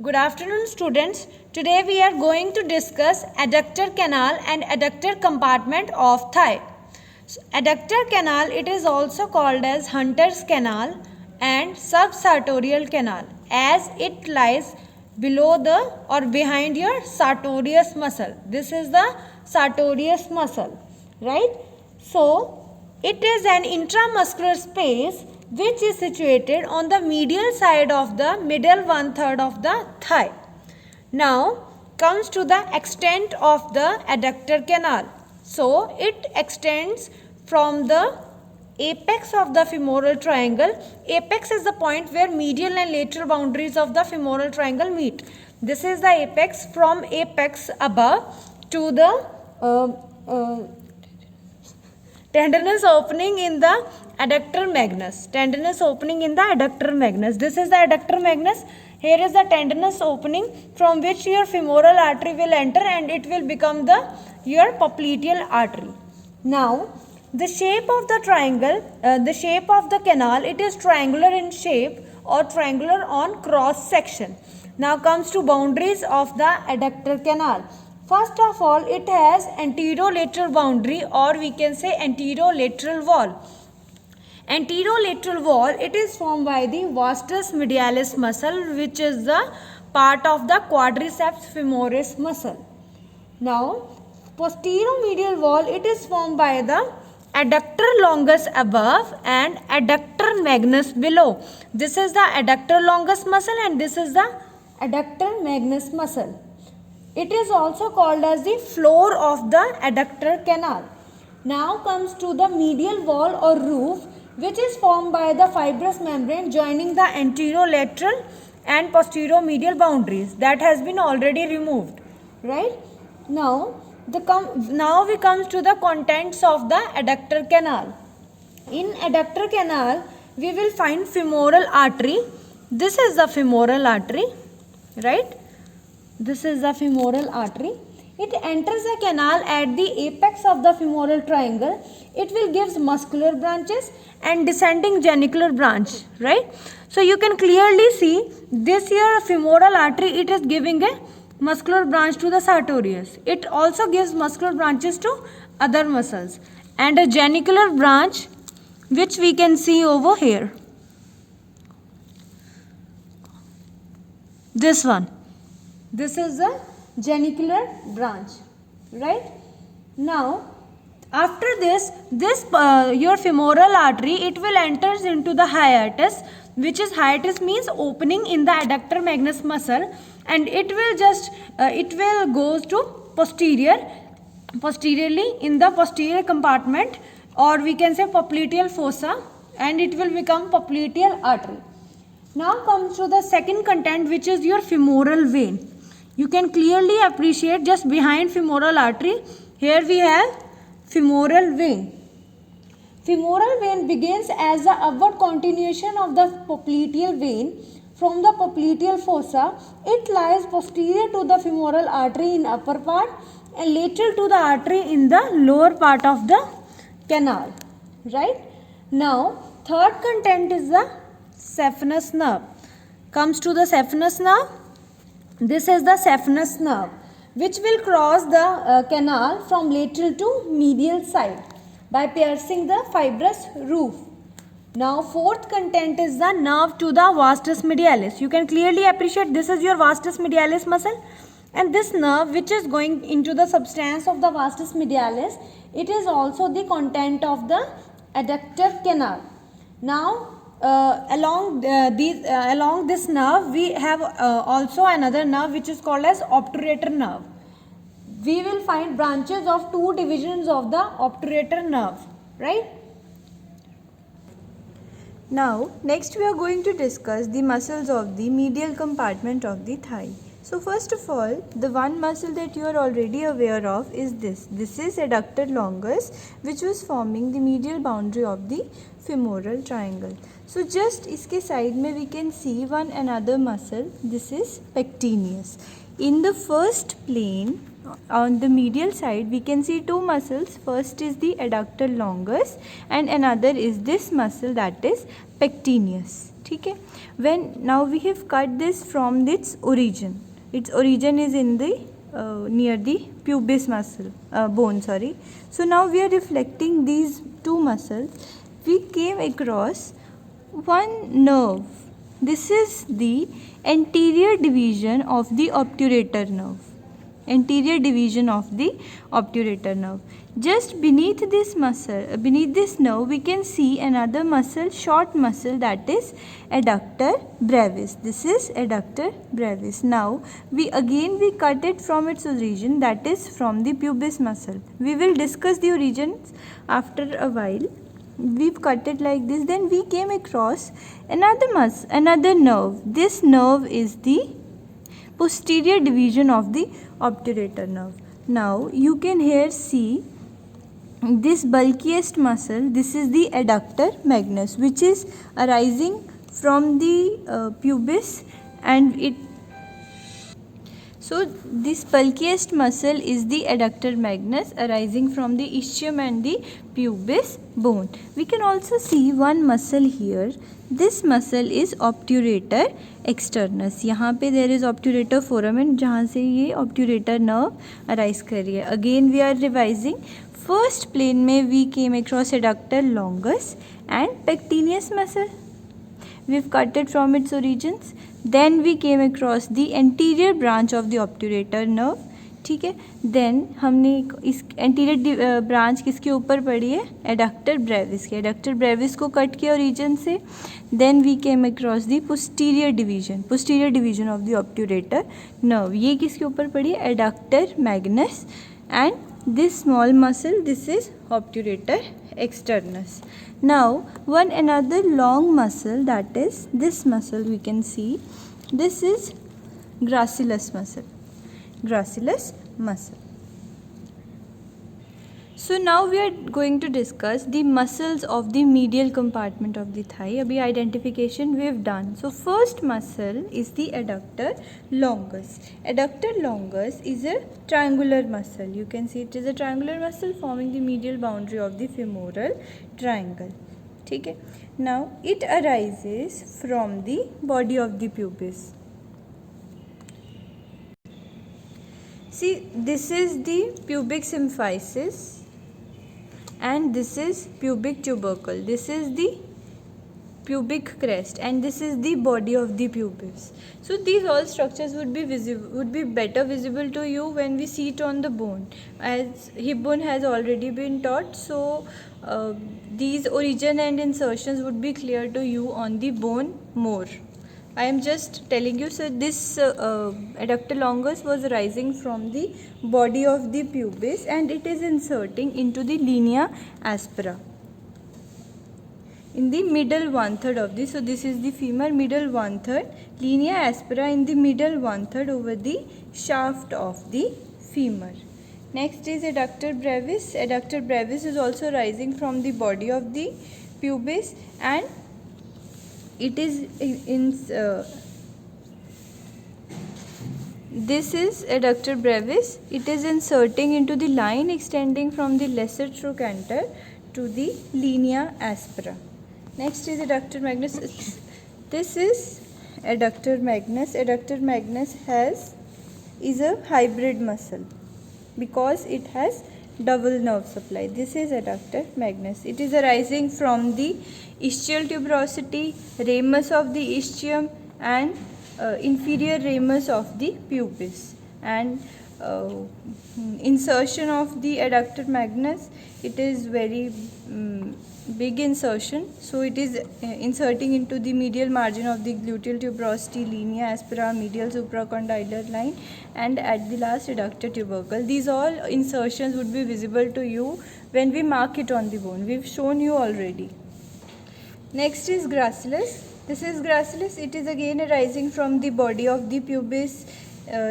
Good afternoon, students. Today we are going to discuss adductor canal and adductor compartment of thigh. Adductor canal, it is also called as Hunter's canal and subsartorial canal, as it lies below the or behind your sartorius muscle. This is the sartorius muscle, right? So it is an intramuscular space which is situated on the medial side of the middle 1/3 of the thigh. Now comes to the extent of the adductor canal. So it extends from the apex of the femoral triangle. Apex is the point where medial and lateral boundaries of the femoral triangle meet. This is the apex. From apex above to the tendinous opening in the adductor magnus. Tendinous opening in the adductor magnus. This is the adductor magnus. Here is the tendinous opening from which your femoral artery will enter and it will become your popliteal artery. Now, the shape of the triangle, the shape of the canal, it is triangular in shape or triangular on cross section. Now comes to boundaries of the adductor canal. First of all, it has anterolateral boundary, or we can say anterolateral wall. Anterolateral wall, it is formed by the vastus medialis muscle, which is the part of the quadriceps femoris muscle. Now, posteromedial wall, it is formed by the adductor longus above and adductor magnus below. This is the adductor longus muscle and this is the adductor magnus muscle. It is also called as the floor of the adductor canal. Now comes to the medial wall or roof, which is formed by the fibrous membrane joining the anterolateral and posteromedial boundaries. That has been already removed, right? Now we come to the contents of the adductor canal. In adductor canal, we will find femoral artery. This is the femoral artery, right? This is the femoral artery. It enters the canal at the apex of the femoral triangle. It will give muscular branches and descending genicular branch, right? So you can clearly see this here femoral artery, it is giving a muscular branch to the sartorius. It also gives muscular branches to other muscles and a genicular branch which we can see over here. This one. This is the genicular branch, right? Now, after this your femoral artery, it will enters into the hiatus, which is hiatus means opening in the adductor magnus muscle, and it will goes to posteriorly in the posterior compartment, or we can say popliteal fossa, and it will become popliteal artery. Now comes to the second content, which is your femoral vein. You can clearly appreciate just behind femoral artery, here we have femoral vein. Femoral vein begins as the upward continuation of the popliteal vein from the popliteal fossa. It lies posterior to the femoral artery in upper part and lateral to the artery in the lower part of the canal, right? Now, third content is the saphenous nerve. Comes to the saphenous nerve. This is the saphenous nerve, which will cross the canal from lateral to medial side by piercing the fibrous roof. Now, fourth content is the nerve to the vastus medialis. You can clearly appreciate this is your vastus medialis muscle, and this nerve, which is going into the substance of the vastus medialis, it is also the content of the adductor canal. Now, along this nerve, we have also another nerve which is called as obturator nerve. We will find branches of two divisions of the obturator nerve, right? Now, next we are going to discuss the muscles of the medial compartment of the thigh. So first of all, the one muscle that you are already aware of is this. This is adductor longus, which was forming the medial boundary of the femoral triangle. So just iske side mein we can see one another muscle. This is pectineus. In the first plane, on the medial side, we can see two muscles. First is the adductor longus and another is this muscle, that is pectineus. ठीक है. When now we have cut this from its origin. Its origin is in the near the pubis muscle bone. Sorry. So now we are reflecting these two muscles. We came across one nerve. This is the anterior division of the obturator nerve. Anterior division of the obturator nerve. Just beneath this muscle, beneath this nerve, we can see another muscle, short muscle, that is adductor brevis. This is adductor brevis. Now we cut it from its origin, that is from the pubis muscle. We will discuss the origins after a while. We've cut it like this. Then we came across another nerve. This nerve is the posterior division of the obturator nerve. Now you can here see this bulkiest muscle. This is the adductor magnus, which is arising from the pubis, and it so this bulkiest muscle is the adductor magnus arising from the ischium and the pubis bone. We can also see one muscle here. This muscle is obturator externus. यहाँ पे there is obturator foramen जहाँ से ये obturator nerve arise कर रही है. Again we are revising. First plane में we came across adductor longus and pectineus muscle. We've cut it from its origins. Then we came across the anterior branch of the obturator nerve. ठीक है. Then हमने इस anterior branch किसके ऊपर पड़ी है? Adductor brevis के. एडक्टर ब्रेविस को कट किया ओरिजिन से. Then we came across the posterior division of the obturator nerve. ये किसके ऊपर पड़ी है? Adductor magnus. And this small muscle, this is obturator externus. Now one another long muscle, that is this muscle, we can see this is gracilis muscle. So now we are going to discuss the muscles of the medial compartment of the thigh. Abhi identification we have done. So first muscle is the adductor longus. Adductor longus is a triangular muscle. You can see it is a triangular muscle forming the medial boundary of the femoral triangle. ठीक है. Now it arises from the body of the pubis. See, this is the pubic symphysis and this is pubic tubercle. This is the pubic crest and this is the body of the pubis. So these all structures would be better visible to you when we see it on the bone, as hip bone has already been taught. So these origin and insertions would be clear to you on the bone more. I am just telling you. So this adductor longus was rising from the body of the pubis and it is inserting into the linea aspera in the middle 1/3 of the. So this is the femur, middle 1/3, linea aspera in the middle 1/3 over the shaft of the femur. Next is adductor brevis. Adductor brevis is also rising from the body of the pubis and it is this is adductor brevis. It is inserting into the line extending from the lesser trochanter to the linea aspera. Next is adductor magnus. This is adductor magnus. Adductor magnus is a hybrid muscle because it has double nerve supply. This is adductor magnus. It is arising from the ischial tuberosity, ramus of the ischium and inferior ramus of the pubis. And insertion of the adductor magnus, it is very big insertion. So it is inserting into the medial margin of the gluteal tuberosity, linea aspera, medial supracondylar line and at the last adductor tubercle. These all insertions would be visible to you when we mark it on the bone. We've shown you already. Next is gracilis. This is gracilis. It is again arising from the body of the pubis,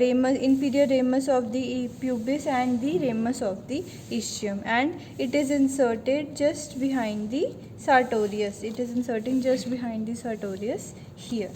ramus, inferior ramus of the pubis and the ramus of the ischium, and it is inserted just behind the sartorius. It is inserting just behind the sartorius here.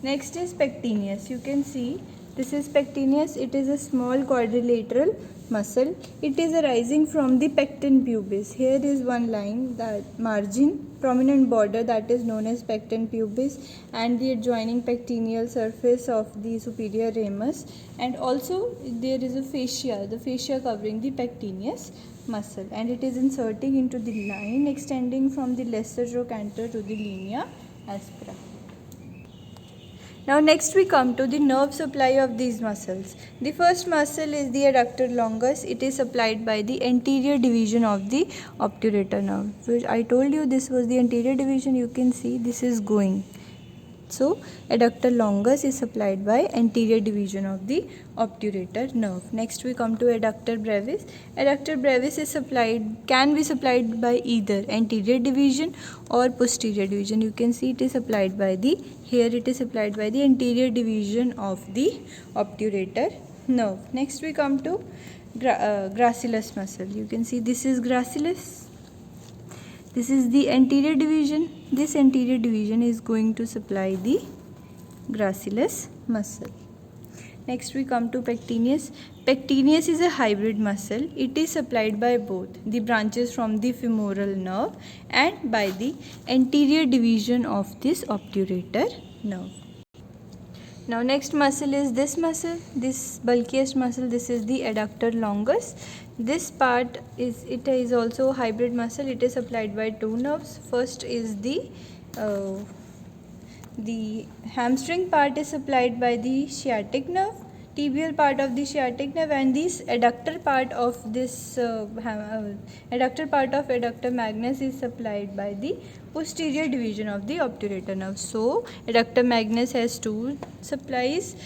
Next is pectineus. You can see This is pectineus. It is a small quadrilateral muscle. It is arising from the pecten pubis. Here is one line, that margin, prominent border, that is known as pecten pubis, and the adjoining pectineal surface of the superior ramus, and also there is a fascia, the fascia covering the pectineus muscle, and it is inserting into the line extending from the lesser trochanter to the linea aspera. Now next we come to the nerve supply of these muscles. The first muscle is the adductor longus. It is supplied by the anterior division of the obturator nerve. Which I told you this was the anterior division. You can see this is going. So adductor longus is supplied by anterior division of the obturator nerve. Next we come to adductor brevis. Adductor brevis is can be supplied by either anterior division or posterior division. You can see it is supplied by the anterior division of the obturator nerve. Next we come to gracilis muscle. You can see this is gracilis. This is the anterior division. This anterior division is going to supply the gracilis muscle. Next we come to pectineus. Pectineus is a hybrid muscle. It is supplied by both the branches from the femoral nerve and by the anterior division of this obturator nerve. Now next muscle is this muscle, this bulkiest muscle. This is the adductor longus. This part is also a hybrid muscle. It is supplied by two nerves. First is the hamstring part is supplied by the sciatic nerve, tibial part of the sciatic nerve, and this adductor part of adductor magnus is supplied by the posterior division of the obturator nerve. So adductor magnus has two supplies,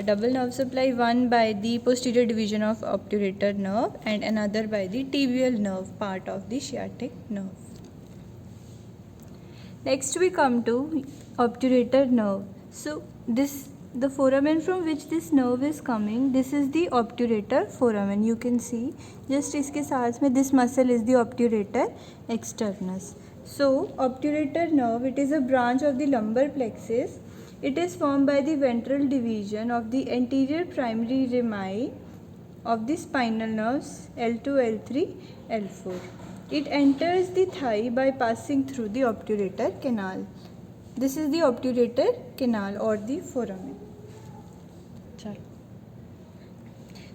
double nerve supply, one by the posterior division of obturator nerve and another by the tibial nerve part of the sciatic nerve. Next we come to obturator nerve. So the foramen from which this nerve is coming, this is the obturator foramen. You can see just iske saath mein this muscle is the obturator externus. So obturator nerve, it is a branch of the lumbar plexus. It is formed by the ventral division of the anterior primary rami of the spinal nerves L2, L3, L4. It enters the thigh by passing through the obturator canal. This is the obturator canal or the foramen.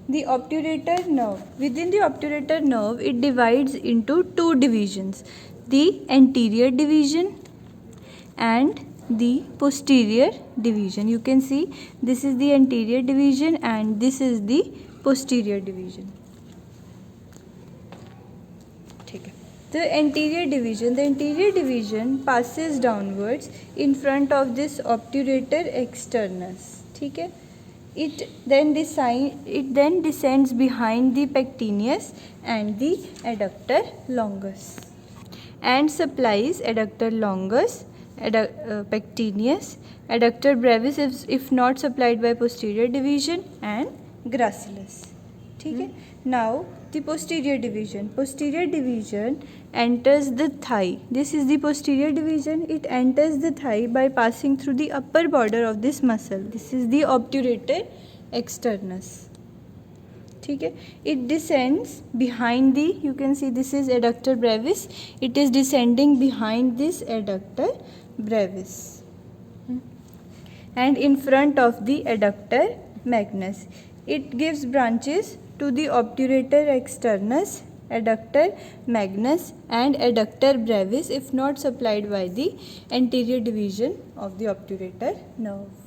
The obturator nerve. Within the obturator nerve, it divides into two divisions, the anterior division and the posterior division. You can see this is the anterior division and this is the posterior division. The anterior division passes downwards in front of this obturator externus. Okay? It then descends behind the pectineus and the adductor longus and supplies adductor longus, pectineus, adductor brevis if not supplied by posterior division, and gracilis. Okay? Now the posterior division enters the thigh. This is the posterior division. It enters the thigh by passing through the upper border of this muscle. This is the obturator externus. Okay? It descends behind the, you can see this is adductor brevis. It is descending behind this adductor brevis and in front of the adductor magnus. It gives branches to the obturator externus, adductor magnus and adductor brevis if not supplied by the anterior division of the obturator nerve.